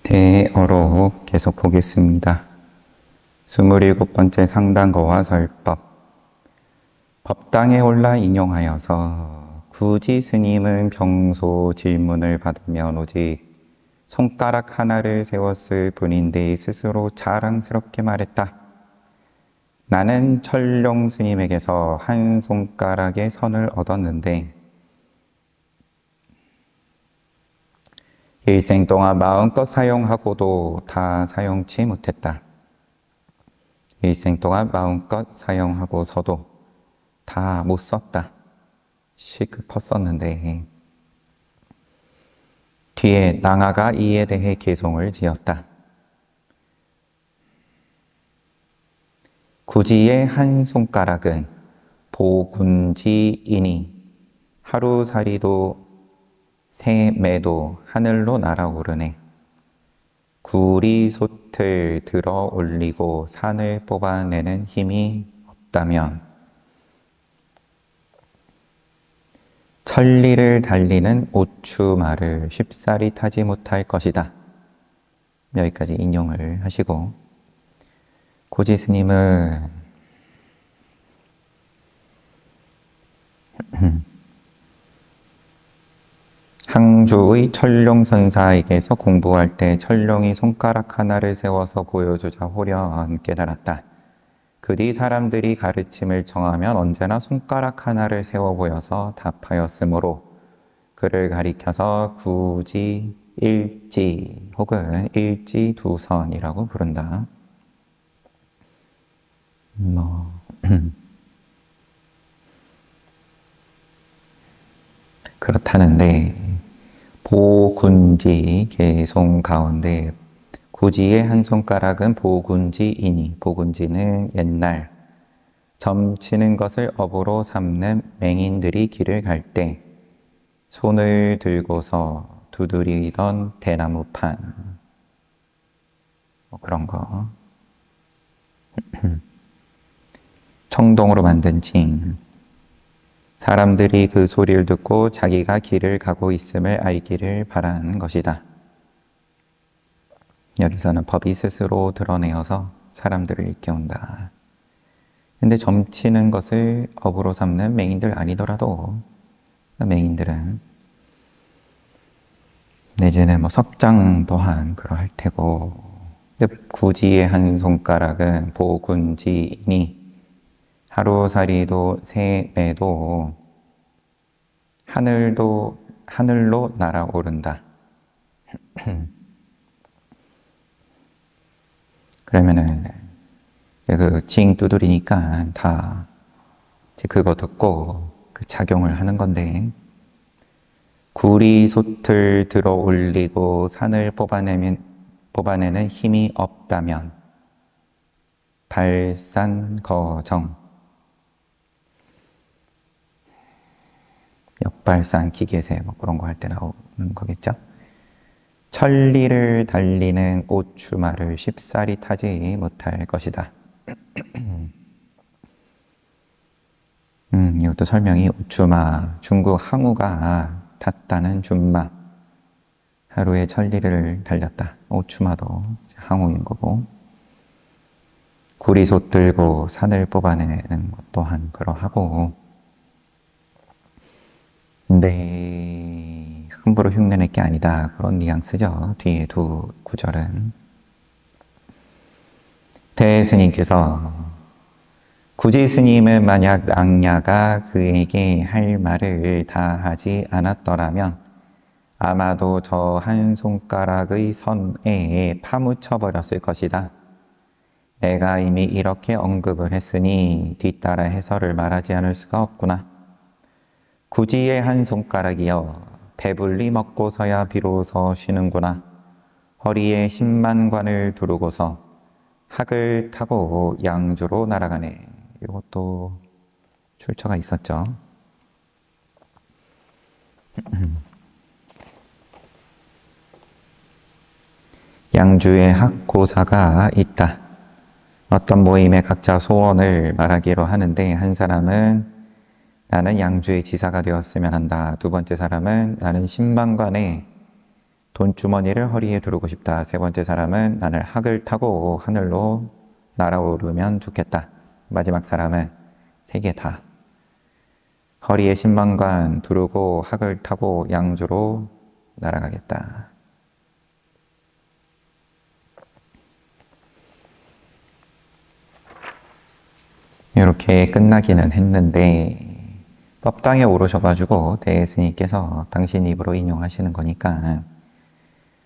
대어록 계속 보겠습니다. 27번째 상단거와 설법. 법당에 올라 인용하여서 굳이 스님은 평소 질문을 받으면 오직 손가락 하나를 세웠을 뿐인데 스스로 자랑스럽게 말했다. 나는 철룡 스님에게서 한 손가락의 선을 얻었는데 일생 동안 마음껏 사용하고도 다 사용치 못했다. 일생 동안 마음껏 사용하고서도 다 못 썼다. 시급했었는데 뒤에 낭아가 이에 대해 개송을 지었다. 구지의 한 손가락은 보군지이니 하루살이도 새매도 하늘로 날아오르네. 구리솥을 들어 올리고 산을 뽑아내는 힘이 없다면 천리를 달리는 오추마를 쉽사리 타지 못할 것이다. 여기까지 인용을 하시고 고지 스님은 항주의 철룡 선사에게서 공부할 때 철룡이 손가락 하나를 세워서 보여주자 호련 깨달았다. 그 뒤 사람들이 가르침을 청하면 언제나 손가락 하나를 세워 보여서 답하였으므로 그를 가리켜서 구지 일지 혹은 일지두선이라고 부른다. 그렇다는데 보군지 개송 가운데 구지의 한 손가락은 보군지이니 보군지는 옛날 점치는 것을 업으로 삼는 맹인들이 길을 갈 때 손을 들고서 두드리던 대나무판 그런 거 청동으로 만든 징 사람들이 그 소리를 듣고 자기가 길을 가고 있음을 알기를 바라는 것이다. 여기서는 법이 스스로 드러내어서 사람들을 일깨운다. 근데 점치는 것을 업으로 삼는 맹인들 아니더라도 맹인들은 내지는 석장 또한 그러할 테고 근데 구지의 한 손가락은 보군지이니 하루살이도 새매도 하늘로 날아오른다. 그러면은 그 징 두드리니까 다 이제 그거 듣고 그 작용을 하는 건데 구리솥을 들어 올리고 산을 뽑아내는 힘이 없다면 발산거정 역발산 기계세 그런 거 할 때 나오는 거겠죠. 천리를 달리는 오추마를 쉽사리 타지 못할 것이다. 이것도 설명이 오추마, 중국 항우가 탔다는 준마, 하루에 천리를 달렸다. 오추마도 항우인 거고 구리솥 들고 산을 뽑아내는 것 또한 그러하고 근데 함부로 흉내낼 게 아니다. 그런 뉘앙스죠. 뒤에 두 구절은. 대스님께서 구지 스님은 만약 낭야가 그에게 할 말을 다 하지 않았더라면 아마도 저 한 손가락의 선에 파묻혀 버렸을 것이다. 내가 이미 이렇게 언급을 했으니 뒤따라 해설을 말하지 않을 수가 없구나. 구지의 한 손가락이여 배불리 먹고서야 비로소 쉬는구나. 허리에 10만관을 두르고서 학을 타고 양주로 날아가네. 이것도 출처가 있었죠. 양주에 학고사가 있다. 어떤 모임에 각자 소원을 말하기로 하는데 한 사람은 나는 양주의 지사가 되었으면 한다. 두 번째 사람은 나는 10만관의 돈주머니를 허리에 두르고 싶다. 세 번째 사람은 나는 학을 타고 하늘로 날아오르면 좋겠다. 마지막 사람은 세 개 다. 허리에 10만관 두르고 학을 타고 양주로 날아가겠다. 이렇게 끝나기는 했는데 법당에 오르셔가지고 대스님께서 당신 입으로 인용하시는 거니까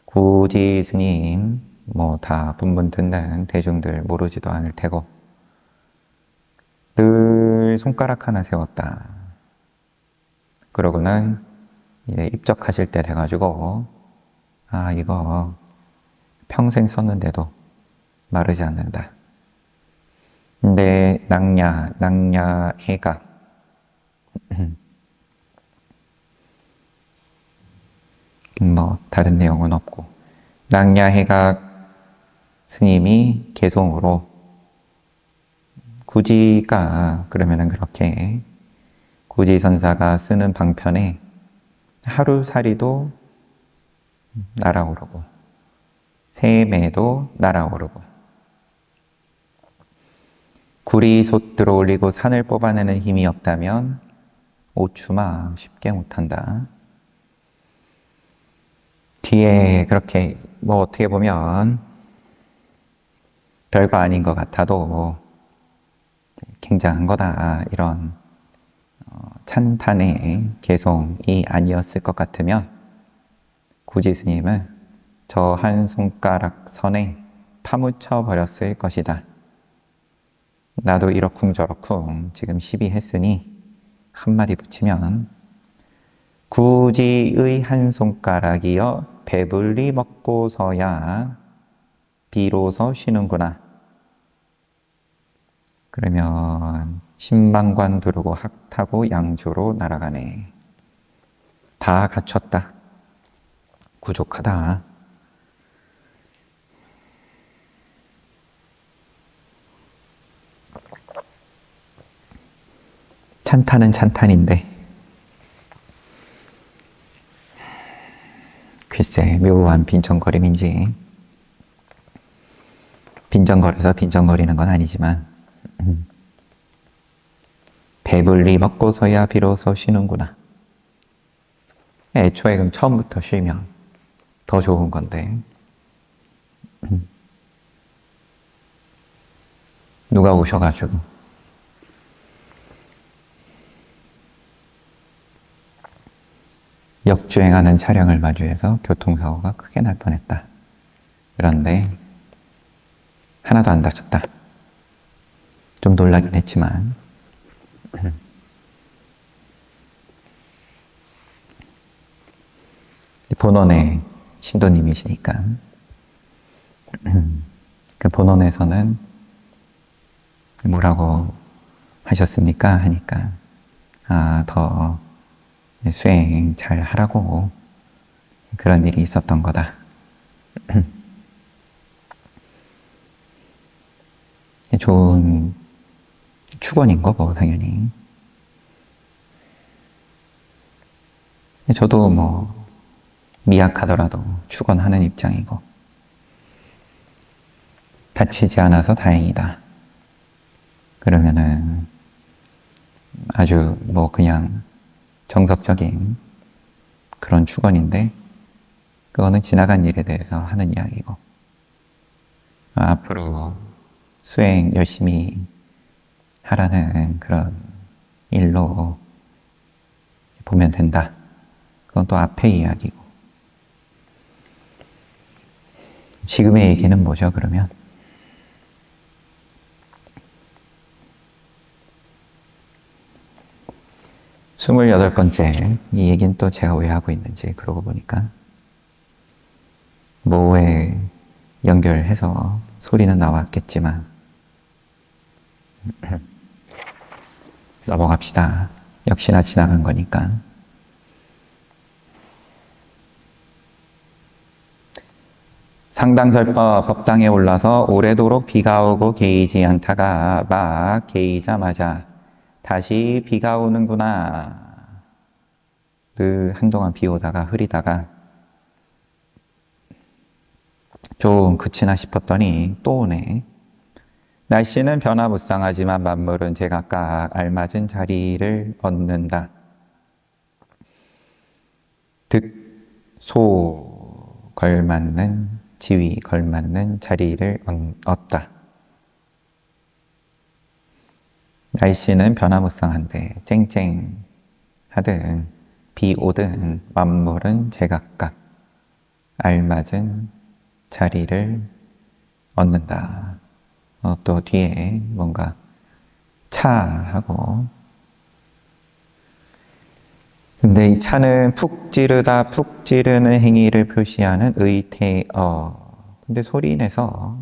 굳이 스님 뭐 다 분분 듣는 대중들 모르지도 않을 테고 늘 손가락 하나 세웠다. 그러고는 이제 입적하실 때 돼가지고 아 이거 평생 썼는데도 마르지 않는다. 근데 낙냐 해각 뭐 다른 내용은 없고 낙냐 해각 스님이 개송으로 구지가 그러면은 그렇게 구지선사가 쓰는 방편에 하루살이도 날아오르고 새매도 날아오르고 굴이 솟 들어올리고 산을 뽑아내는 힘이 없다면 오추마 쉽게 못한다. 뒤에 그렇게 뭐 어떻게 보면 별거 아닌 것 같아도 굉장한 거다 이런 찬탄의 개송이 아니었을 것 같으면 구지 스님은 저 한 손가락 선에 파묻혀 버렸을 것이다. 나도 이러쿵저러쿵 지금 시비했으니 한마디 붙이면 구지의 한 손가락이여 배불리 먹고서야 비로소 쉬는구나. 그러면 10만관 두르고 학 타고 양주로 날아가네. 다 갖췄다. 부족하다. 찬탄은 찬탄인데 글쎄 묘한 빈정거림인지 빈정거려서 빈정거리는 건 아니지만 배불리 먹고서야 비로소 쉬는구나. 애초에 그럼 처음부터 쉬면 더 좋은 건데 누가 오셔가지고 역주행하는 차량을 마주해서 교통사고가 크게 날 뻔했다. 그런데 하나도 안 다쳤다. 좀 놀라긴 했지만 본원의 신도님이시니까 그 본원에서는 뭐라고 하셨습니까? 하니까 더 수행 잘 하라고 그런 일이 있었던 거다. 좋은 축원인 거고 당연히. 저도 뭐 미약하더라도 축원하는 입장이고 다치지 않아서 다행이다. 그러면은 아주 뭐 그냥 정석적인 그런 축원인데 그거는 지나간 일에 대해서 하는 이야기고 앞으로 수행 열심히 하라는 그런 일로 보면 된다. 그건 또 앞의 이야기고 지금의 얘기는 뭐죠 그러면? 스물여덟 번째 이 얘기는 또 제가 왜 하고 있는지 그러고 보니까 뭐에 연결해서 소리는 나왔겠지만 넘어갑시다. 역시나 지나간 거니까. 상당설법 법당에 올라서 오래도록 비가 오고 개이지 않다가 막 개이자마자 다시 비가 오는구나. 늘 한동안 비 오다가 흐리다가 좀 그치나 싶었더니 또 오네. 날씨는 변화무쌍하지만 만물은 제각각 알맞은 자리를 얻는다. 득소 걸맞는 지위 걸맞는 자리를 얻다. 날씨는 변화무쌍한데 쨍쨍하든 비 오든 만물은 제각각 알맞은 자리를 얻는다. 또 뒤에 뭔가 차하고, 근데 이 차는 푹 찌르다, 푹 찌르는 행위를 표시하는 의태어. 근데 소리 내서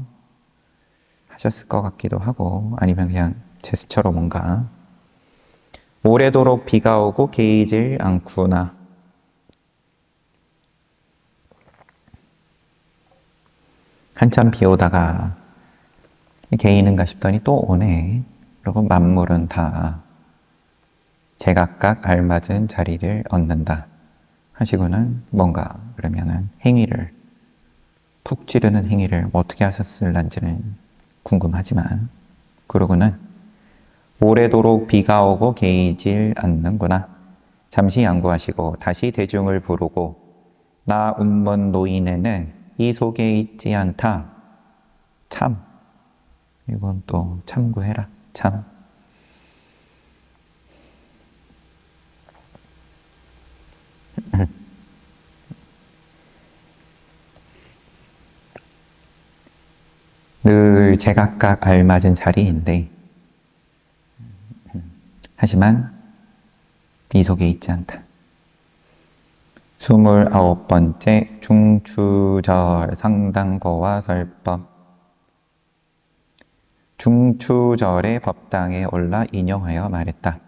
하셨을 것 같기도 하고, 아니면 그냥 제스처로 뭔가. 오래도록 비가 오고 개이질 않구나. 한참 비 오다가 개이는가 싶더니 또 오네. 그리고 만물은 다 제각각 알맞은 자리를 얻는다 하시고는 뭔가 그러면은 행위를, 푹 찌르는 행위를 어떻게 하셨을런지는 궁금하지만, 그러고는 오래도록 비가 오고 개이질 않는구나. 잠시 양구하시고 다시 대중을 부르고 나 운문 노인에는 이 속에 있지 않다. 참. 이건 또 참고해라. 참. 늘 제각각 알맞은 자리인데 하지만 이 속에 있지 않다. 29번째 중추절 상당거와 설법. 중추절의 법당에 올라 인용하여 말했다.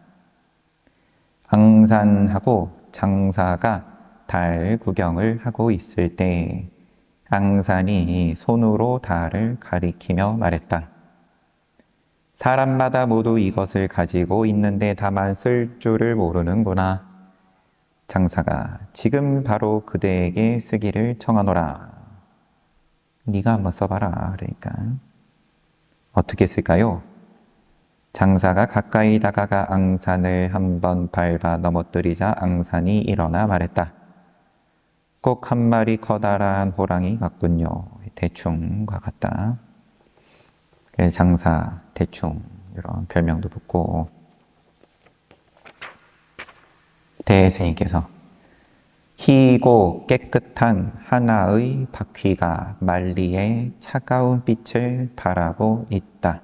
앙산하고 장사가 달 구경을 하고 있을 때 앙산이 손으로 달을 가리키며 말했다. 사람마다 모두 이것을 가지고 있는데 다만 쓸 줄을 모르는구나. 장사가 지금 바로 그대에게 쓰기를 청하노라. 네가 한번 써봐라. 그러니까 어떻게 쓸까요? 장사가 가까이 다가가 앙산을 한번 밟아 넘어뜨리자 앙산이 일어나 말했다. 꼭 한 마리 커다란 호랑이 같군요. 대충과 같다. 그래서 장사, 대충 이런 별명도 붙고, 대스님께서 희고 깨끗한 하나의 바퀴가 만리의 차가운 빛을 발하고 있다.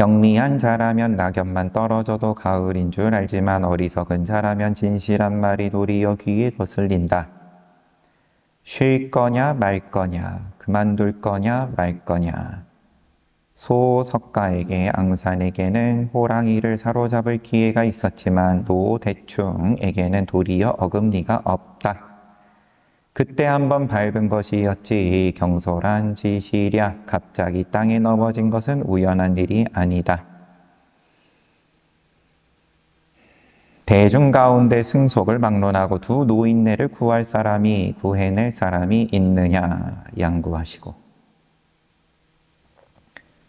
영리한 자라면 낙엽만 떨어져도 가을인 줄 알지만 어리석은 자라면 진실한 말이 도리어 귀에 거슬린다. 쉴 거냐 말 거냐, 그만둘 거냐 말 거냐. 소석가에게 앙산에게는 호랑이를 사로잡을 기회가 있었지만 노대충에게는 도리어 어금니가 없다. 그때 한번 밟은 것이었지 경솔한 지시랴. 갑자기 땅에 넘어진 것은 우연한 일이 아니다. 대중 가운데 승속을 막론하고 두 노인네를 구할 사람이, 구해낼 사람이 있느냐 양구하시고,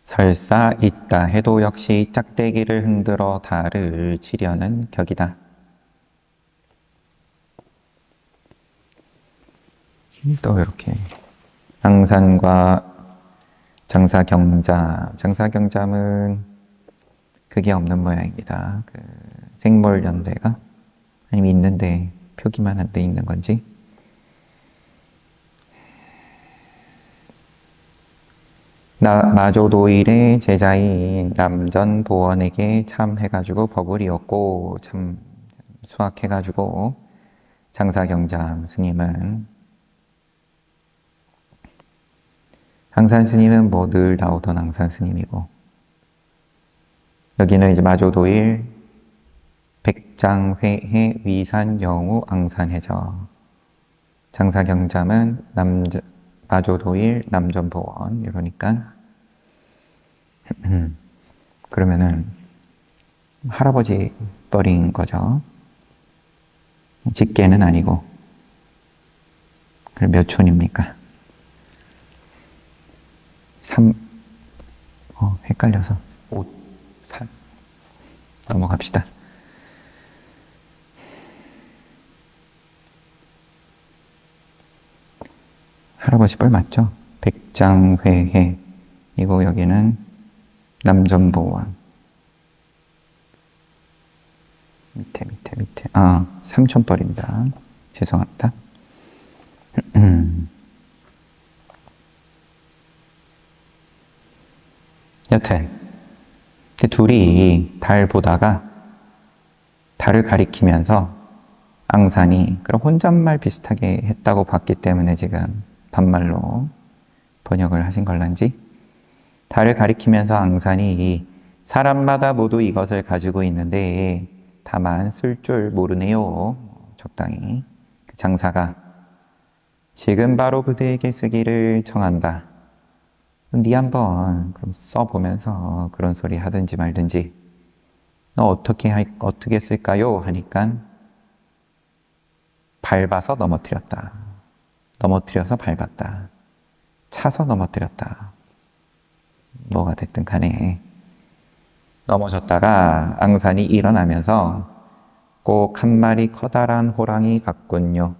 설사 있다 해도 역시 짝대기를 흔들어 달을 치려는 격이다. 또 이렇게 앙산과 장사경잠, 장사경잠은 그게 없는 모양입니다. 그 생몰연대가, 아니면 있는데 표기만 안 돼 있는 건지. 마조도일의 제자인 남전보원에게 참 해가지고 법을 이었고, 참 수학해가지고 장사경잠 스님은, 앙산 스님은 뭐 늘 나오던 앙산 스님이고, 여기는 이제 마조도일 백장회해 위산영우 앙산해저, 장사경잠은 마조도일 남전보원. 이러니까 그러면은 할아버지 뻘인 거죠. 직계는 아니고. 그럼 몇 촌입니까? 3, 헷갈려서 5, 3 넘어갑시다. 할아버지 뻘 맞죠? 백장회해. 이거 여기는 남전보원. 밑에. 삼촌뻘입니다. 죄송합니다. 여튼 둘이 달 보다가 달을 가리키면서 앙산이 그런 혼잣말 비슷하게 했다고 봤기 때문에 지금 반말로 번역을 하신 걸런지 달을 가리키면서 앙산이 사람마다 모두 이것을 가지고 있는데 다만 쓸 줄 모르네요. 적당히 그 장사가 지금 바로 그대에게 쓰기를 청한다. 네 한번 그럼 써보면서 그런 소리 하든지 말든지 너 어떻게 쓸까요? 하니까 밟아서 넘어뜨렸다. 넘어뜨려서 밟았다. 차서 넘어뜨렸다. 뭐가 됐든 간에 넘어졌다가 앙산이 일어나면서 꼭 한 마리 커다란 호랑이 같군요.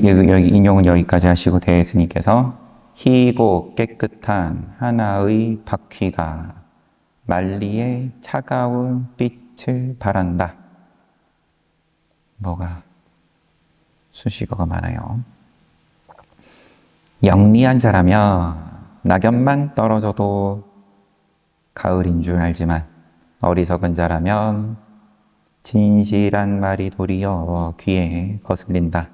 여기 인용은 여기까지 하시고 대스님께서 희고 깨끗한 하나의 바퀴가 만리의 차가운 빛을 발한다. 뭐가 수식어가 많아요. 영리한 자라면 낙엽만 떨어져도 가을인 줄 알지만 어리석은 자라면 진실한 말이 도리어 귀에 거슬린다.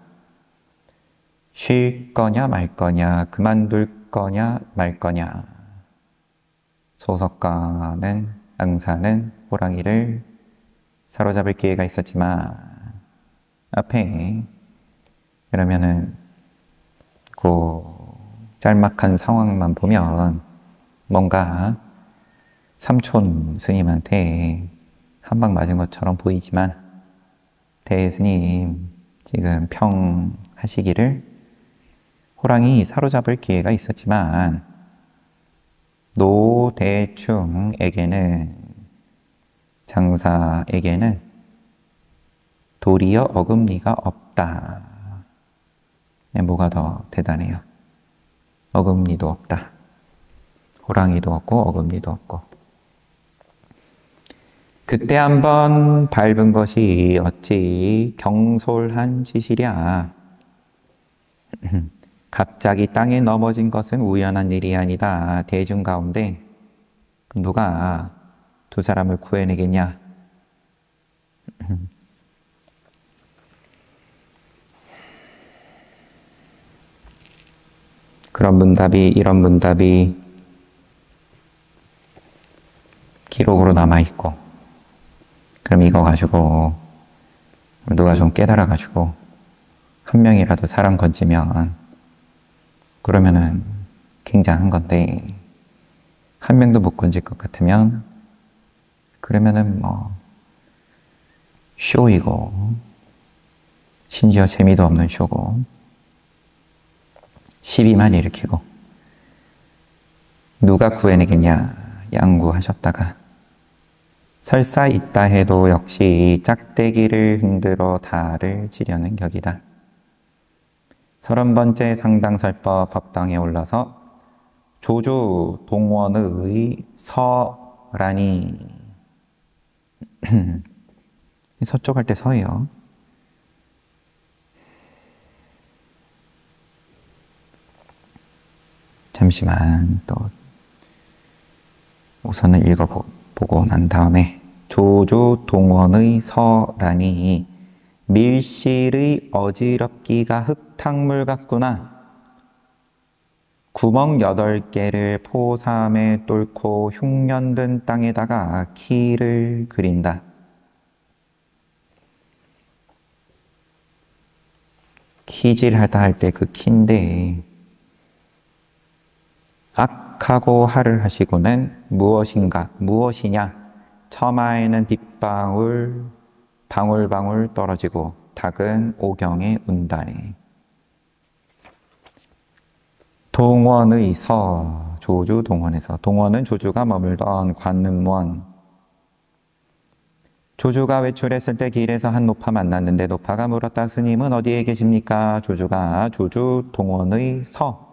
쉴 거냐 말 거냐, 그만둘 거냐 말 거냐. 소석가는 앙산은 호랑이를 사로잡을 기회가 있었지만 앞에 그러면은 그 짤막한 상황만 보면 뭔가 삼촌 스님한테 한 방 맞은 것처럼 보이지만 대스님 지금 평하시기를 호랑이 사로잡을 기회가 있었지만 노대충에게는 장사에게는 도리어 어금니가 없다. 뭐가 더 대단해요? 어금니도 없다. 호랑이도 없고 어금니도 없고. 그때 한번 밟은 것이 어찌 경솔한 짓이랴. 갑자기 땅에 넘어진 것은 우연한 일이 아니다. 대중 가운데 누가 두 사람을 구해내겠냐? 그런 문답이, 이런 문답이 기록으로 남아있고, 그럼 이거 가지고 누가 좀 깨달아가지고 한 명이라도 사람 건지면 그러면은 굉장한 건데 한 명도 못 건질 것 같으면 그러면은 뭐 쇼이고 심지어 재미도 없는 쇼고 시비만 일으키고 누가 구해내겠냐 양구하셨다가 설사 있다 해도 역시 짝대기를 흔들어 달을 치려는 격이다. 30번째 상당설법 법당에 올라서 조주 동원의 서라니 서쪽 할 때 서예요. 잠시만 또 우선은 읽어보고 난 다음에 조주 동원의 서라니 밀실의 어지럽기가 흙탕물 같구나. 구멍 8개를 포삼에 뚫고 흉년든 땅에다가 키를 그린다. 키질하다 할 때 그 키인데 악하고 하를 하시고는 무엇인가, 무엇이냐? 처마에는 빗방울 방울방울 떨어지고 닭은 오경에 운다네. 동원의 서, 조주 동원에서. 동원은 조주가 머물던 관음원. 조주가 외출했을 때 길에서 한 노파 만났는데 노파가 물었다. 스님은 어디에 계십니까? 조주가 조주 동원의 서.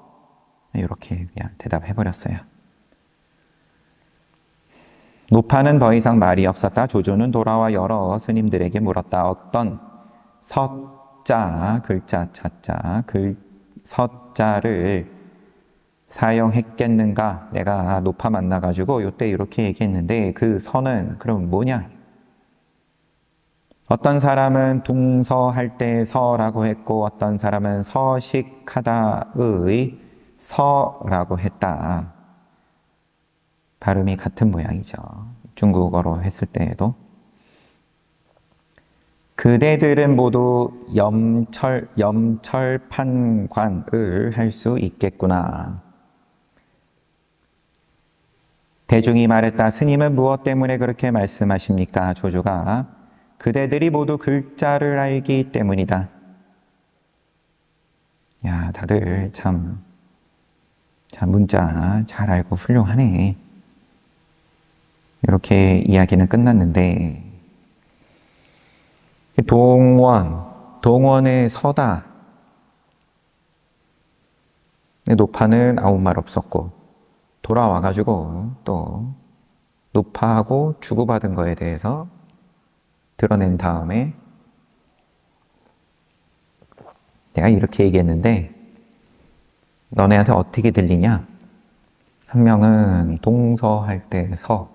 이렇게 그냥 대답해버렸어요. 노파는 더 이상 말이 없었다. 조주는 돌아와 여러 스님들에게 물었다. 어떤 서자, 글자, 자자, 서자를 사용했겠는가? 내가 노파 만나가지고 요때 이렇게 얘기했는데 그 서는 그럼 뭐냐? 어떤 사람은 동서할 때 서라고 했고 어떤 사람은 서식하다의 서라고 했다. 발음이 같은 모양이죠. 중국어로 했을 때에도. 그대들은 모두 염철판관을 할 수 있겠구나. 대중이 말했다. 스님은 무엇 때문에 그렇게 말씀하십니까? 조주가 그대들이 모두 글자를 알기 때문이다. 야, 다들 참 문자 잘 알고 훌륭하네. 이렇게 이야기는 끝났는데 동원에 서다. 노파는 아무 말 없었고 돌아와가지고 또 노파하고 주고받은 거에 대해서 드러낸 다음에 내가 이렇게 얘기했는데 너네한테 어떻게 들리냐? 한 명은 동서할 때 서,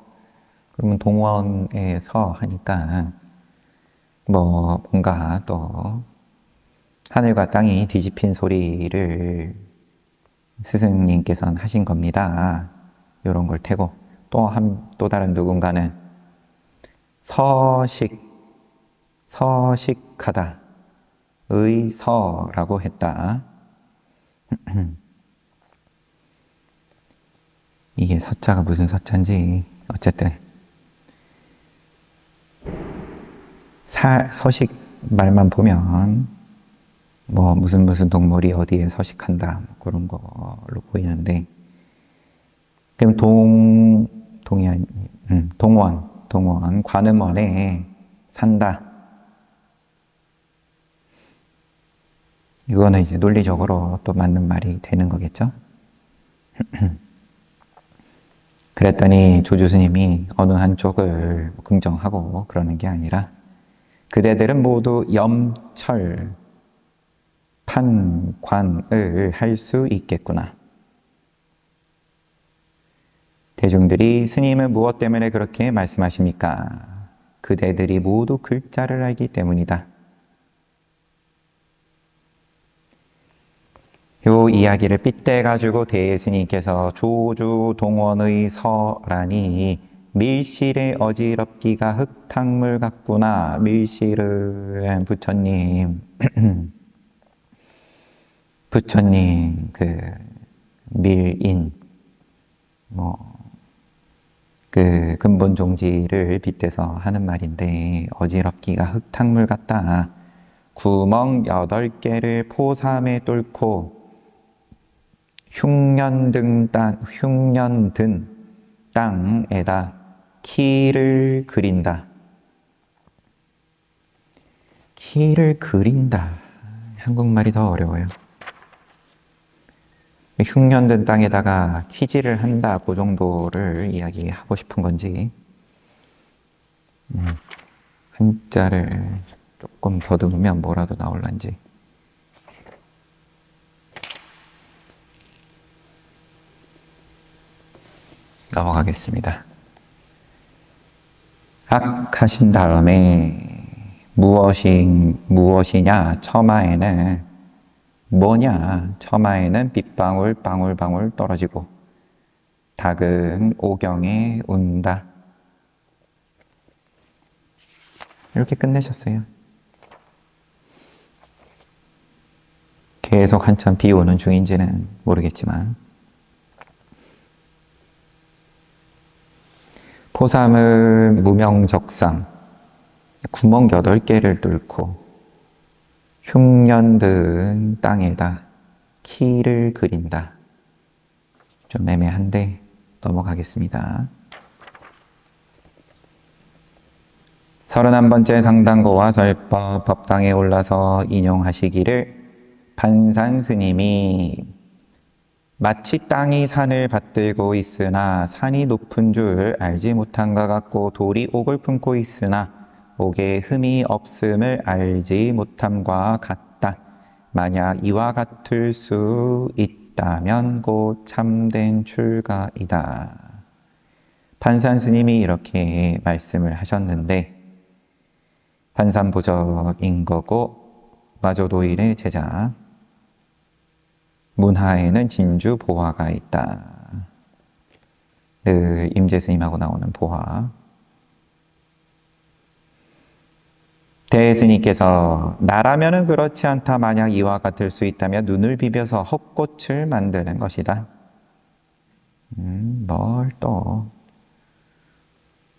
그러면 동원에 서 하니까 뭐 뭔가 또 하늘과 땅이 뒤집힌 소리를 스승님께서는 하신 겁니다. 이런 걸 태고 또 다른 누군가는 서식하다 의 서라고 했다. 이게 서자가 무슨 서자인지 어쨌든 서식 말만 보면 뭐 무슨 동물이 어디에 서식한다 뭐 그런 걸로 보이는데 그럼 동원 관음원에 산다. 이거는 이제 논리적으로 또 맞는 말이 되는 거겠죠? 그랬더니 조주 스님이 어느 한쪽을 긍정하고 그러는 게 아니라 그대들은 모두 판관을 할 수 있겠구나. 대중들이 스님은 무엇 때문에 그렇게 말씀하십니까? 그대들이 모두 글자를 알기 때문이다. 요 이야기를 빗대가지고 대스님께서 조주 동원의 서라니 밀실의 어지럽기가 흙탕물 같구나. 밀실은 부처님 그 밀인 그 근본 종지를 빗대서 하는 말인데 어지럽기가 흙탕물 같다. 구멍 8개를 포삼에 뚫고 흉년든 땅에다 키를 그린다. 키를 그린다. 한국말이 더 어려워요. 흉년든 땅에다가 키질을 한다. 그 정도를 이야기하고 싶은 건지 한자를 조금 더듬으면 뭐라도 나올란지. 넘어가겠습니다. 악하신 다음에 무엇이냐? 처마에는 뭐냐? 처마에는 빗방울 방울방울 떨어지고 닭은 오경에 운다. 이렇게 끝내셨어요. 계속 한참 비 오는 중인지는 모르겠지만 포삼은 무명적상, 구멍 8개를 뚫고 흉년 땅에다 키를 그린다. 좀 애매한데 넘어가겠습니다. 31번째 상당고와 설법 법당에 올라서 인용하시기를 판산 스님이 마치 땅이 산을 받들고 있으나 산이 높은 줄 알지 못한 것 같고 돌이 옥을 품고 있으나 옥에 흠이 없음을 알지 못함과 같다. 만약 이와 같을 수 있다면 곧 참된 출가이다. 판산 스님이 이렇게 말씀을 하셨는데 판산보적인 거고 마조도일의 제자, 문하에는 진주 보화가 있다. 늘 임재스님하고 나오는 보화. 대스님께서 나라면은 그렇지 않다. 만약 이와 같을 수 있다면 눈을 비벼서 헛꽃을 만드는 것이다. 뭘 또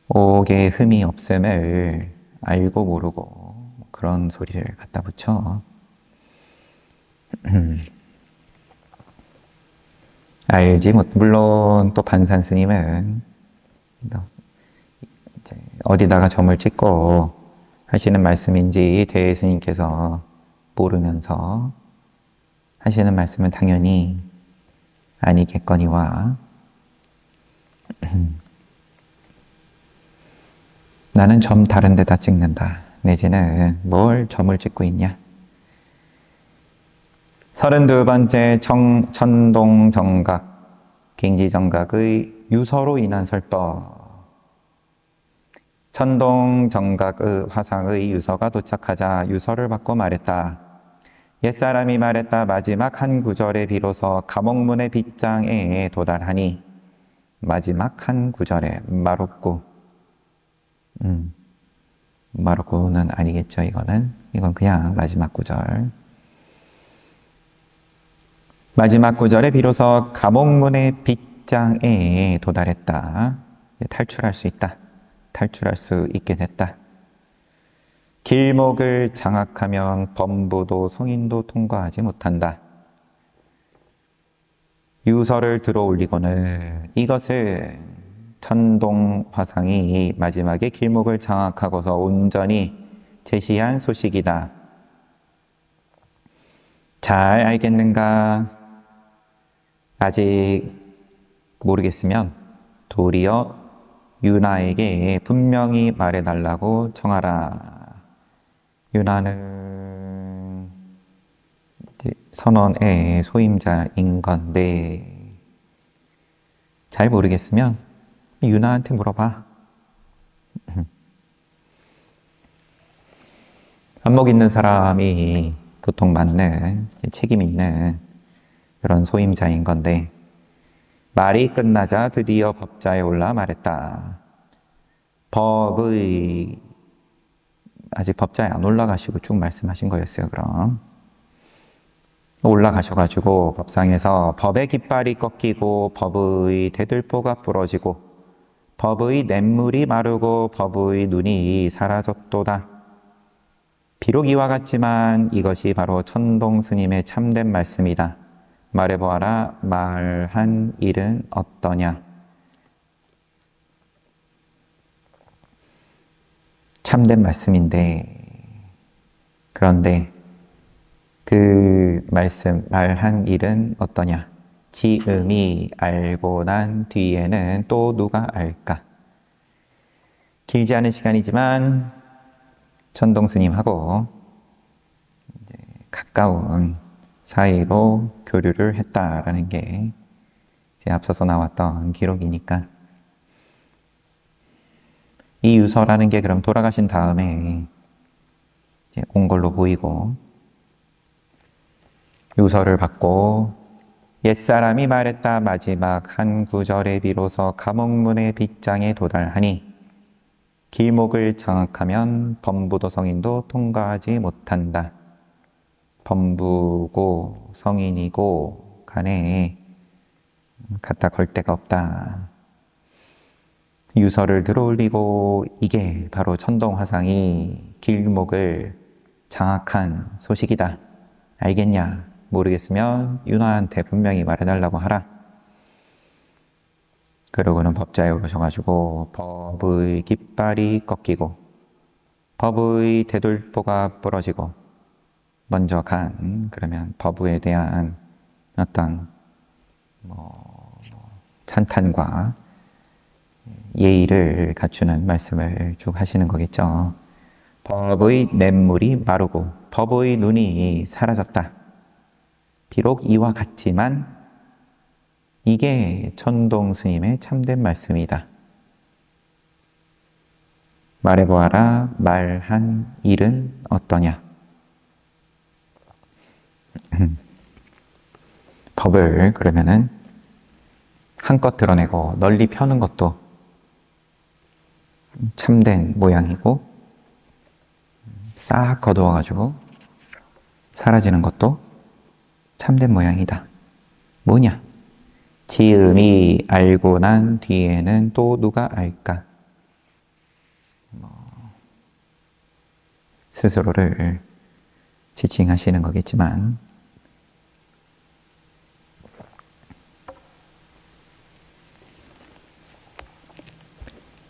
옥에 흠이 없음을 알고 모르고 그런 소리를 갖다 붙여. 알지 못. 물론 또 판산 스님은 이제 어디다가 점을 찍고 하시는 말씀인지 대스님께서 모르면서 하시는 말씀은 당연히 아니겠거니와 나는 점 다른 데다 찍는다. 내지는 뭘 점을 찍고 있냐. 32번째 천동정각, 갱지정각의 유서로 인한 설법. 천동정각의 화상의 유서가 도착하자 유서를 받고 말했다. 옛사람이 말했다. 마지막 한 구절에 비로소 감옥문의 빗장에 도달하니. 마지막 한 구절에 마롭고 마롭고는 아니겠죠. 이건 그냥 마지막 구절. 마지막 구절에 비로소 감옥문의 빗장에 도달했다. 탈출할 수 있다. 탈출할 수 있게 됐다. 길목을 장악하면 범부도 성인도 통과하지 못한다. 유서를 들어 올리고는 이것은 천동 화상이 마지막에 길목을 장악하고서 온전히 제시한 소식이다. 잘 알겠는가? 아직 모르겠으면 도리어 유나에게 분명히 말해달라고 청하라. 유나는 선원의 소임자인 건데 잘 모르겠으면 유나한테 물어봐. 안목 있는 사람이 보통 맞는 책임 있는 그런 소임자인 건데 말이 끝나자 드디어 법자에 올라 말했다. 아직 법자에 안 올라가시고 쭉 말씀하신 거였어요. 그럼 올라가셔가지고 법상에서 법의 깃발이 꺾이고 법의 대들보가 부러지고 법의 냇물이 마르고 법의 눈이 사라졌도다. 비록 이와 같지만 이것이 바로 천동 스님의 참된 말씀이다. 말해보아라. 말한 일은 어떠냐. 참된 말씀인데 그런데 그 말씀 말한 일은 어떠냐. 지음이 알고 난 뒤에는 또 누가 알까. 길지 않은 시간이지만 천동 스님하고 가까운 사이로 교류를 했다라는 게 이제 앞서서 나왔던 기록이니까 이 유서라는 게 그럼 돌아가신 다음에 이제 온 걸로 보이고 유서를 받고 옛사람이 말했다. 마지막 한 구절에 비로소 감옥문의 빗장에 도달하니 길목을 장악하면 범부도 성인도 통과하지 못한다. 범부고 성인이고 간에 갖다 걸 데가 없다. 유서를 들어올리고 이게 바로 천동화상이 길목을 장악한 소식이다. 알겠냐? 모르겠으면 윤화한테 분명히 말해달라고 하라. 그러고는 법자에 오르셔가지고 법의 깃발이 꺾이고 법의 대돌보가 부러지고 먼저 간 그러면 법에 대한 어떤 찬탄과 예의를 갖추는 말씀을 쭉 하시는 거겠죠. 법의 냇물이 마르고 법의 눈이 사라졌다. 비록 이와 같지만 이게 천동 스님의 참된 말씀이다. 말해보아라. 말한 일은 어떠냐? 법을 그러면은 한껏 드러내고 널리 펴는 것도 참된 모양이고 싹 거두어가지고 사라지는 것도 참된 모양이다. 뭐냐? 지음이 알고 난 뒤에는 또 누가 알까? 스스로를 지칭하시는 거겠지만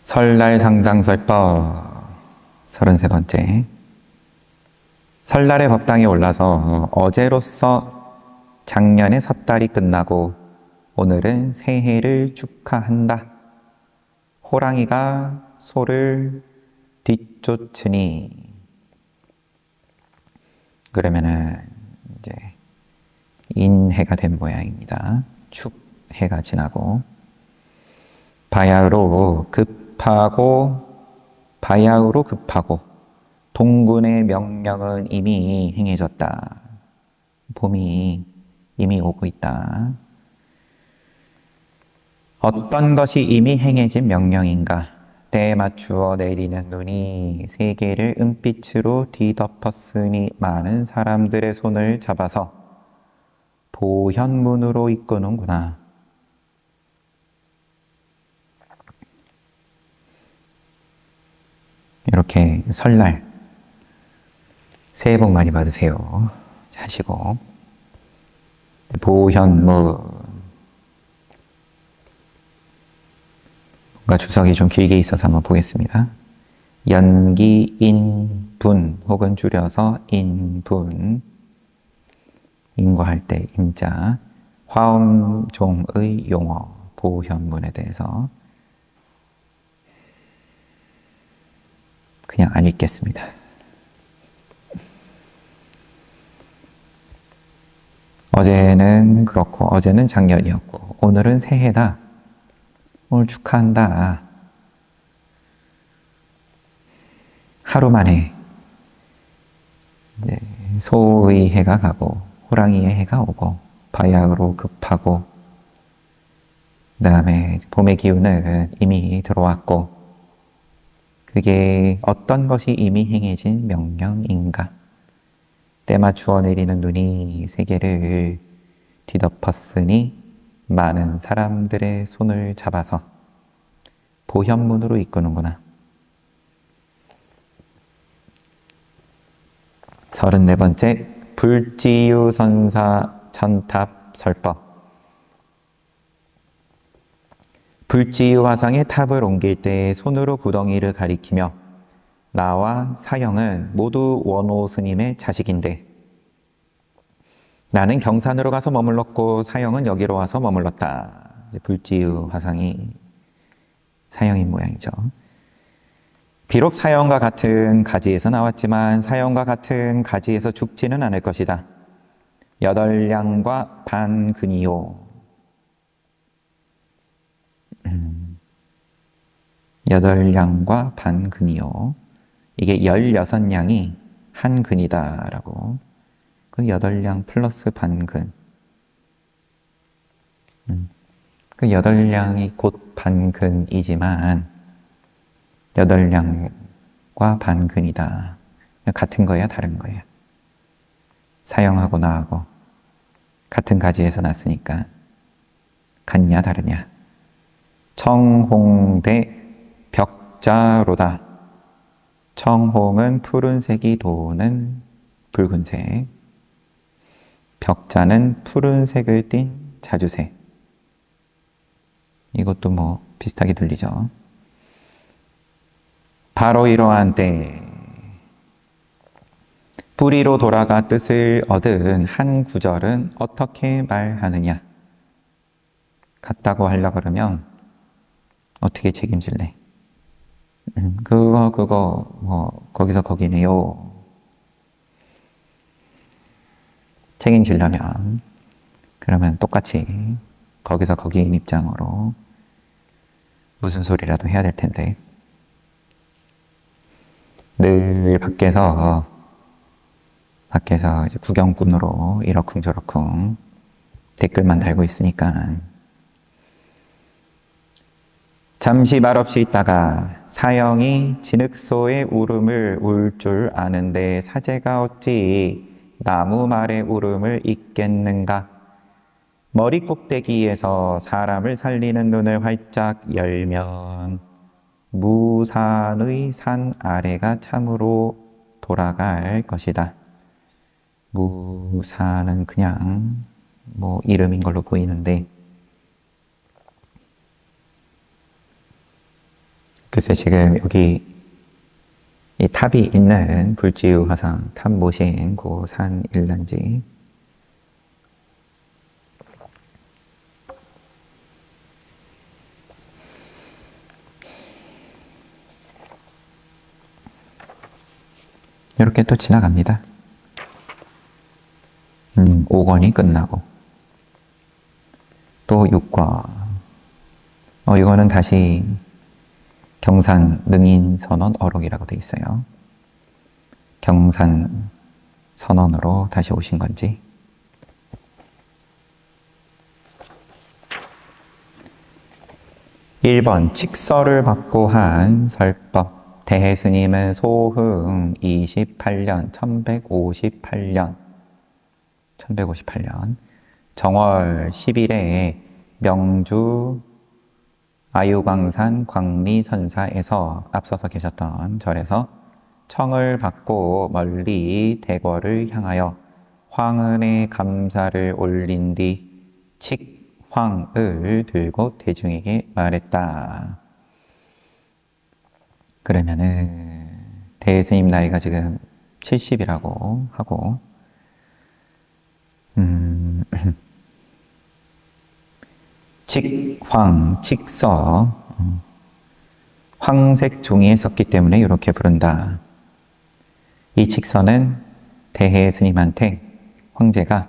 설날 상당설법 33번째 설날의 법당에 올라서 어제로서 작년의 섣달이 끝나고 오늘은 새해를 축하한다. 호랑이가 소를 뒤쫓으니 그러면은 이제 인해가 된 모양입니다. 축해가 지나고 바야흐로 급하고 동군의 명령은 이미 행해졌다. 봄이 이미 오고 있다. 어떤 것이 이미 행해진 명령인가? 때에 맞추어 내리는 눈이 세계를 은빛으로 뒤덮었으니 많은 사람들의 손을 잡아서 보현문으로 이끄는구나. 이렇게 설날 새해 복 많이 받으세요 하시고 보현문 뭔가 주석이 좀 길게 있어서 한번 보겠습니다. 연기, 인, 분 혹은 줄여서 인분 인과할 때 인자 화엄종의 용어 보현문에 대해서 그냥 안 읽겠습니다. 어제는 그렇고 어제는 작년이었고 오늘은 새해다. 오늘 축하한다. 하루 만에 이제 소의 해가 가고 호랑이의 해가 오고 바야흐로 급하고 그 다음에 봄의 기운은 이미 들어왔고 그게 어떤 것이 이미 행해진 명령인가? 때 맞추어 내리는 눈이 세계를 뒤덮었으니 많은 사람들의 손을 잡아서 보현문으로 이끄는구나. 34번째 불지유선사 천탑설법 불지유 화상의 탑을 옮길 때 손으로 구덩이를 가리키며 나와 사형은 모두 원호 스님의 자식인데 나는 경산으로 가서 머물렀고 사형은 여기로 와서 머물렀다. 이제 불지유 화상이 사형인 모양이죠. 비록 사형과 같은 가지에서 나왔지만 사형과 같은 가지에서 죽지는 않을 것이다. 8량과 반 근이요. 8량과 반 근이요. 이게 16량이 한 근이다라고. 그 8량 플러스 반 근. 그 8량이 곧 반 근이지만 8량과 반 근이다. 같은 거야, 다른 거야? 사형하고 나하고 같은 가지에서 났으니까 같냐, 다르냐? 청홍대 벽자로다. 청홍은 푸른색이 도는 붉은색. 벽자는 푸른색을 띤 자주색. 이것도 뭐 비슷하게 들리죠. 바로 이러한 때 뿌리로 돌아가 뜻을 얻은 한 구절은 어떻게 말하느냐? 같다고 하려고 그러면 어떻게 책임질래? 그거 뭐 거기서 거기네요. 책임지려면 그러면 똑같이 거기서 거기인 입장으로 무슨 소리라도 해야 될 텐데, 늘 밖에서 이제 구경꾼으로 이러쿵저러쿵 댓글만 달고 있으니까 잠시 말없이 있다가 사형이 진흙소의 울음을 울 줄 아는데 사제가 어찌 나무 말의 울음을 잊겠는가? 머리 꼭대기에서 사람을 살리는 눈을 활짝 열면 무산의 산 아래가 참으로 돌아갈 것이다. 무산은 그냥 뭐 이름인 걸로 보이는데, 글쎄 지금 여기 이 탑이 있는 불지의 화상 탑 모신 그 산 일란지 이렇게 또 지나갑니다. 5권이 끝나고 또 6권. 이거는 다시 경산 능인선언 어록이라고 돼 있어요. 경산 선언으로 다시 오신 건지. (1번) 칙서를 받고 한 설법. 대해스님은 소흥 28년 1158년 정월 10일에 명주 아유광산 광리선사에서 앞서서 계셨던 절에서 청을 받고 멀리 대궐을 향하여 황은의 감사를 올린 뒤 칙황을 들고 대중에게 말했다. 그러면은 대스님 나이가 지금 70이라고 하고 칙황, 칙서, 황색 종이에 썼기 때문에 이렇게 부른다. 이 칙서는 대해 스님한테 황제가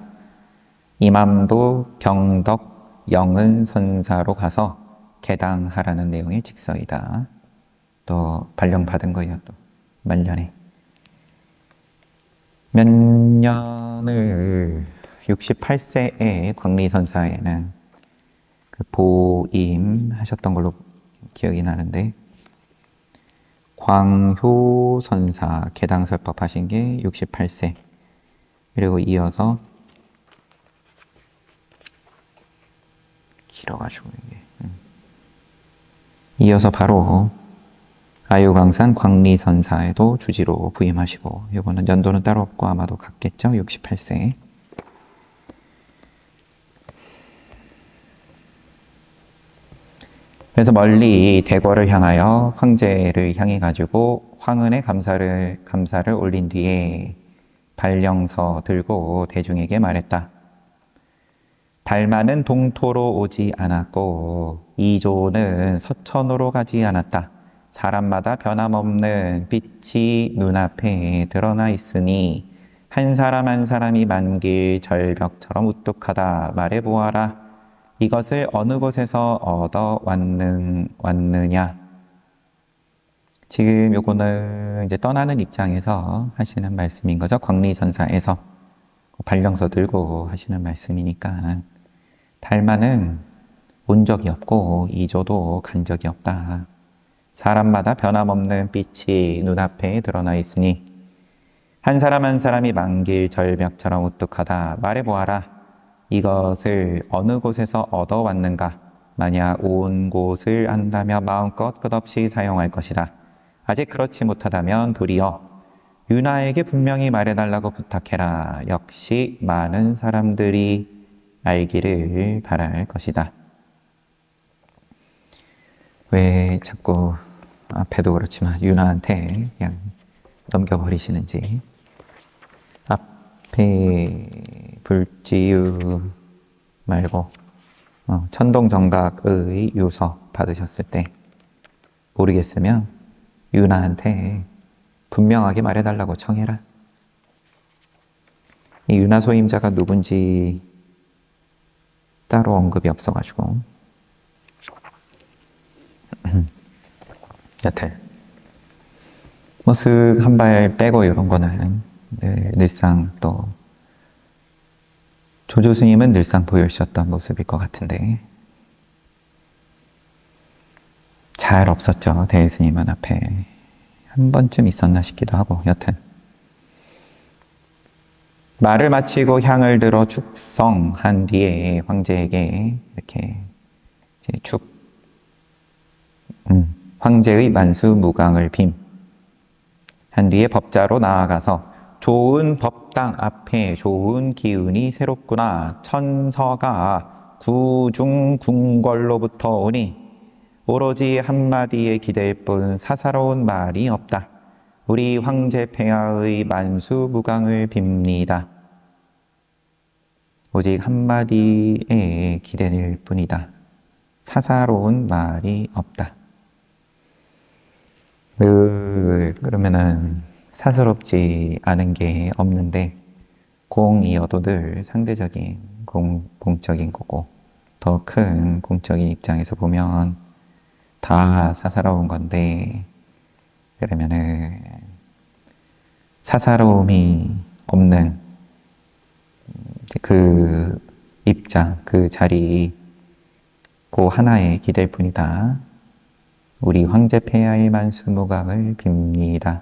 이맘부 경덕 영은 선사로 가서 개당하라는 내용의 칙서이다. 또 발령 받은 거예요. 또 말년에 몇 년을 68세의 광리선사에는 그 보임하셨던 걸로 기억이 나는데, 광효선사 개당설법 하신 게 68세, 그리고 이어서 길어가지고 이게 이어서 바로 아유광산 광리선사에도 주지로 부임하시고, 이거는 연도는 따로 없고 아마도 같겠죠. 68세. 그래서 멀리 대궐을 향하여 황제를 향해 가지고 황은의 감사를 올린 뒤에 발령서 들고 대중에게 말했다. 달마는 동토로 오지 않았고 이조는 서천으로 가지 않았다. 사람마다 변함없는 빛이 눈앞에 드러나 있으니 한 사람 한 사람이 만길 절벽처럼 우뚝하다. 말해보아라. 이것을 어느 곳에서 얻어 왔느냐? 지금 요거는 이제 떠나는 입장에서 하시는 말씀인 거죠. 광리선사에서 발령서 들고 하시는 말씀이니까 달마는 온 적이 없고 이조도 간 적이 없다. 사람마다 변함없는 빛이 눈앞에 드러나 있으니 한 사람 한 사람이 만길 절벽처럼 우뚝하다. 말해보아라. 이것을 어느 곳에서 얻어왔는가? 만약 온 곳을 안다며 마음껏 끝없이 사용할 것이다. 아직 그렇지 못하다면 도리어 유나에게 분명히 말해달라고 부탁해라. 역시 많은 사람들이 알기를 바랄 것이다. 왜 자꾸 앞에도 그렇지만 유나한테 그냥 넘겨버리시는지. 앞에 불지유 말고 천동정각의 유서 받으셨을 때 모르겠으면 유나한테 분명하게 말해달라고 청해라. 이 유나 소임자가 누군지 따로 언급이 없어가지고 여튼 모습 한 발 빼고 이런 거는 늘상 또 조조 스님은 늘상 보여주셨던 모습일 것 같은데 잘 없었죠. 대일 스님은 앞에 한 번쯤 있었나 싶기도 하고. 여튼 말을 마치고 향을 들어 축성한 뒤에 황제에게 이렇게 이제 황제의 만수무강을 빔한 뒤에 법자로 나아가서 좋은 법당 앞에 좋은 기운이 새롭구나. 천서가 구중궁궐로부터 오니 오로지 한마디에 기댈 뿐 사사로운 말이 없다. 우리 황제 폐하의 만수무강을 빕니다. 오직 한마디에 기댈 뿐이다. 사사로운 말이 없다. 그러면은 사사롭지 않은 게 없는데 공이어도 늘 상대적인 공적인 거고 더 큰 공적인 입장에서 보면 다 사사로운 건데 그러면은 사사로움이 없는 그 입장, 그 자리 그 하나에 기댈 뿐이다. 우리 황제 폐하의 만수무강을 빕니다.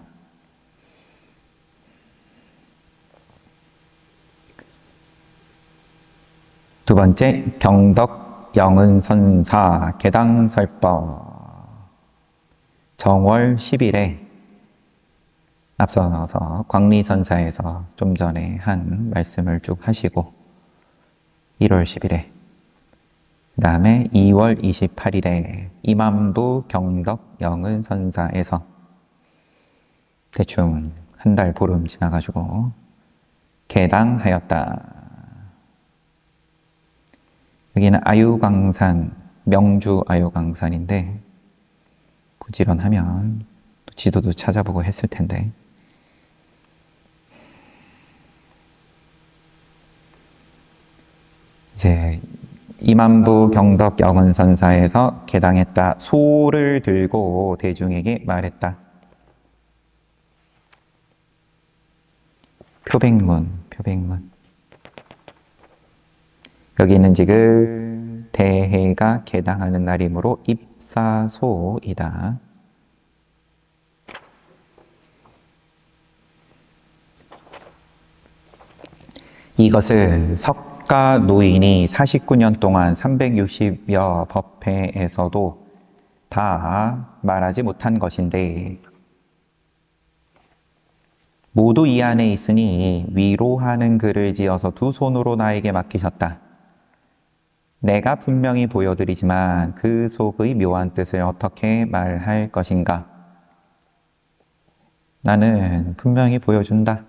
두 번째, 경덕 영은선사 개당설법 정월 10일에 앞서서 광리선사에서 좀 전에 한 말씀을 쭉 하시고 1월 10일에 그 다음에 2월 28일에 임안부 경덕 영은선사에서 대충 한 달 보름 지나가지고 개당하였다. 여기는 아유광산, 명주 아유광산인데 부지런하면 지도도 찾아보고 했을 텐데 이제 임안부 경덕 영은선사에서 개당했다. 소를 들고 대중에게 말했다. 표백문. 여기는 지금 대해가 개당하는 날이므로 입사소이다. 이것을 석가 노인이 49년 동안 360여 법회에서도 다 말하지 못한 것인데 모두 이 안에 있으니 위로하는 글을 지어서 두 손으로 나에게 맡기셨다. 내가 분명히 보여드리지만 그 속의 묘한 뜻을 어떻게 말할 것인가? 나는 분명히 보여준다.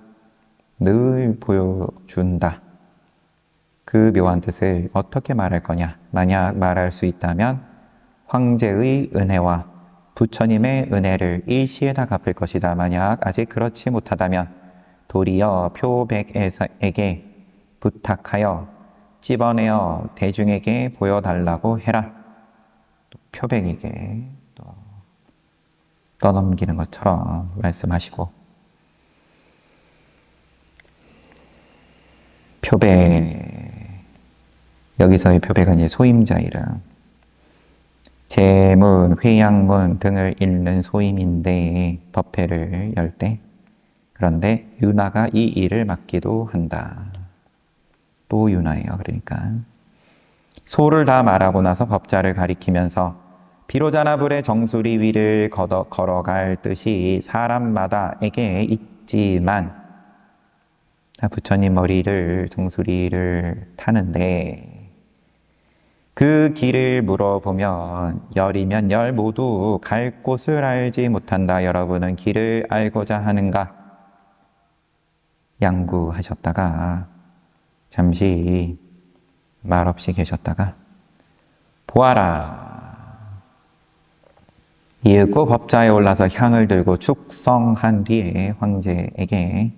늘 보여준다. 그 묘한 뜻을 어떻게 말할 거냐? 만약 말할 수 있다면 황제의 은혜와 부처님의 은혜를 일시에다 갚을 것이다. 만약 아직 그렇지 못하다면 도리어 표백에게 부탁하여 찝어내어 대중에게 보여달라고 해라. 표백에게 떠넘기는 것처럼 말씀하시고 표백, 여기서의 표백은 이제 소임자 이름, 제문, 회양문 등을 읽는 소임인데 법회를 열 때 그런데 유나가 이 일을 맡기도 한다. 또 유나예요. 그러니까 소를 다 말하고 나서 법자를 가리키면서 비로자나불의 정수리 위를 걸어갈 뜻이 사람마다에게 있지만, 부처님 머리를 정수리를 타는데 그 길을 물어보면 열이면 열 모두 갈 곳을 알지 못한다. 여러분은 길을 알고자 하는가? 양구하셨다가 잠시 말없이 계셨다가 보아라. 이윽고 법자에 올라서 향을 들고 축성한 뒤에 황제에게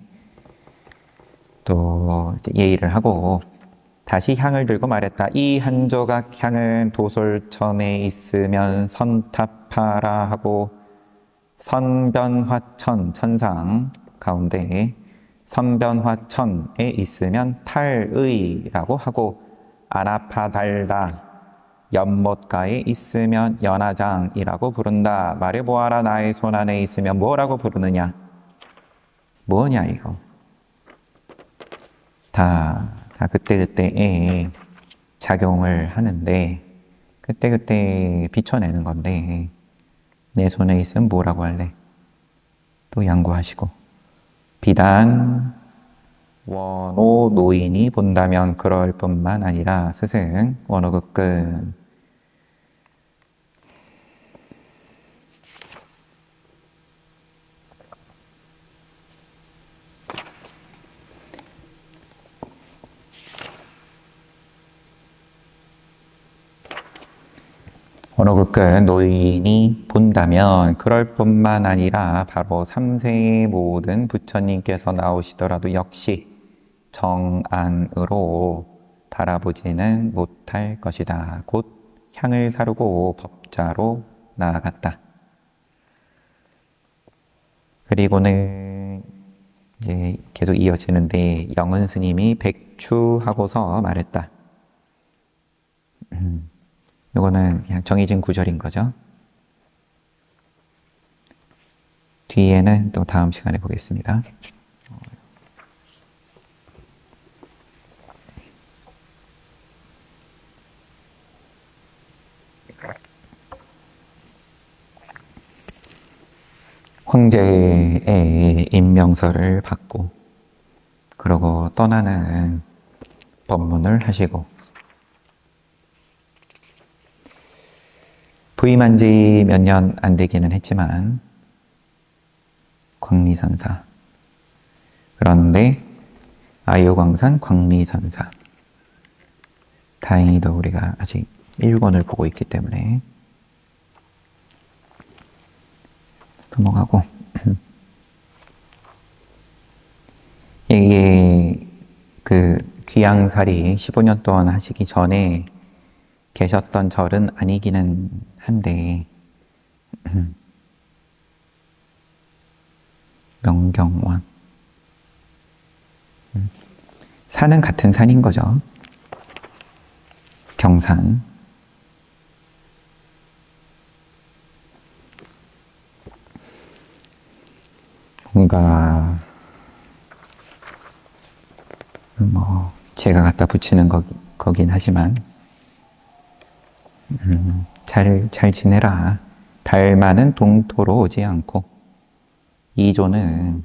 또 예의를 하고 다시 향을 들고 말했다. 이 한 조각 향은 도솔천에 있으면 선탑하라 하고 선변화천 천상 가운데 선변화천에 있으면 탈의라고 하고 아나파달다 연못가에 있으면 연화장이라고 부른다. 말해보아라. 나의 손 안에 있으면 뭐라고 부르느냐? 뭐냐 이거? 다 그때그때에 작용을 하는데 그때그때 비춰내는 건데 내 손에 있으면 뭐라고 할래? 또 양구하시고 비단 원오 노인이 본다면 그럴 뿐만 아니라 스승 원오극근 원오극근 노인이 본다면 그럴 뿐만 아니라 바로 3세의 모든 부처님께서 나오시더라도 역시 정안으로 바라보지는 못할 것이다. 곧 향을 사르고 법자로 나아갔다. 그리고는 이제 계속 이어지는데 영은 스님이 백추하고서 말했다. 이거는 그냥 정해진 구절인 거죠. 뒤에는 또 다음 시간에 보겠습니다. 황제의 임명서를 받고 그러고 떠나는 법문을 하시고 부임한 지 몇 년 안 되기는 했지만 광리선사 그런데 아유광산 광리선사 다행히도 우리가 아직 일권을 보고 있기 때문에 넘어가고 이게 그 귀양살이 15년 동안 하시기 전에 계셨던 절은 아니기는 한데 명경원 산은 같은 산인 거죠. 경산 뭔가 뭐 제가 갖다 붙이는 거긴 하지만 잘 지내라. 달마는 동토로 오지 않고 이조는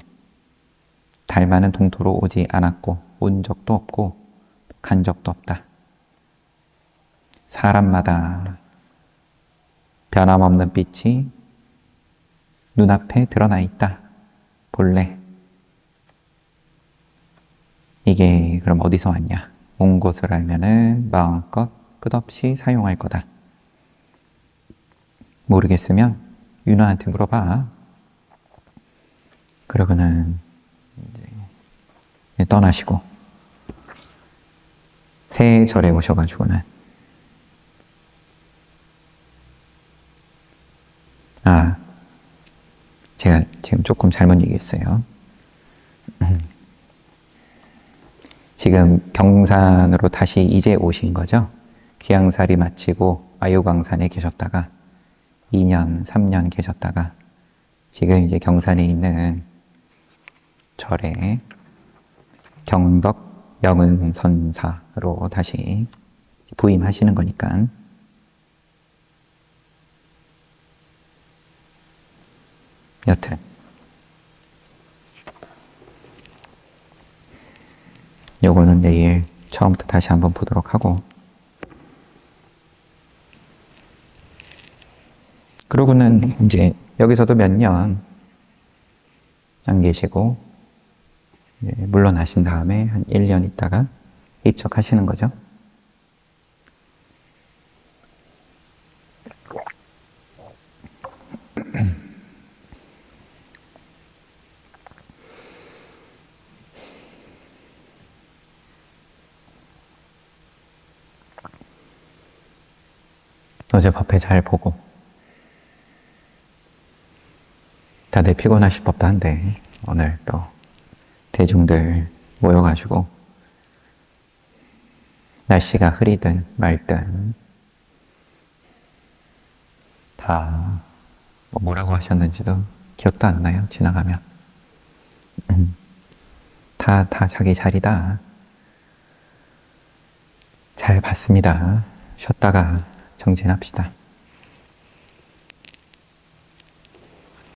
달마는 동토로 오지 않았고 온 적도 없고 간 적도 없다. 사람마다 변함없는 빛이 눈앞에 드러나 있다. 본래 이게 그럼 어디서 왔냐? 온 곳을 알면은 마음껏 끝없이 사용할 거다. 모르겠으면 윤화한테 물어봐. 그러고는 이제 떠나시고 새 절에 오셔가지고는 제가 지금 조금 잘못 얘기했어요. 지금 경산으로 다시 이제 오신 거죠? 귀양살이 마치고 아유광산에 계셨다가 2년, 3년 계셨다가 지금 이제 경산에 있는 절에 경덕 영은선사로 다시 부임하시는 거니까. 여튼 요거는 내일 처음부터 다시 한번 보도록 하고, 그러고는 이제 여기서도 몇 년 안 계시고 물러나신 다음에 한 1년 있다가 입적하시는 거죠. 어제 법회 잘 보고 다들 피곤하실 법도 한데 오늘 또 대중들 모여가지고 날씨가 흐리든 맑든 다 뭐라고 하셨는지도 기억도 안 나요. 지나가면 다 자기 자리다. 잘 봤습니다. 쉬었다가 정진합시다.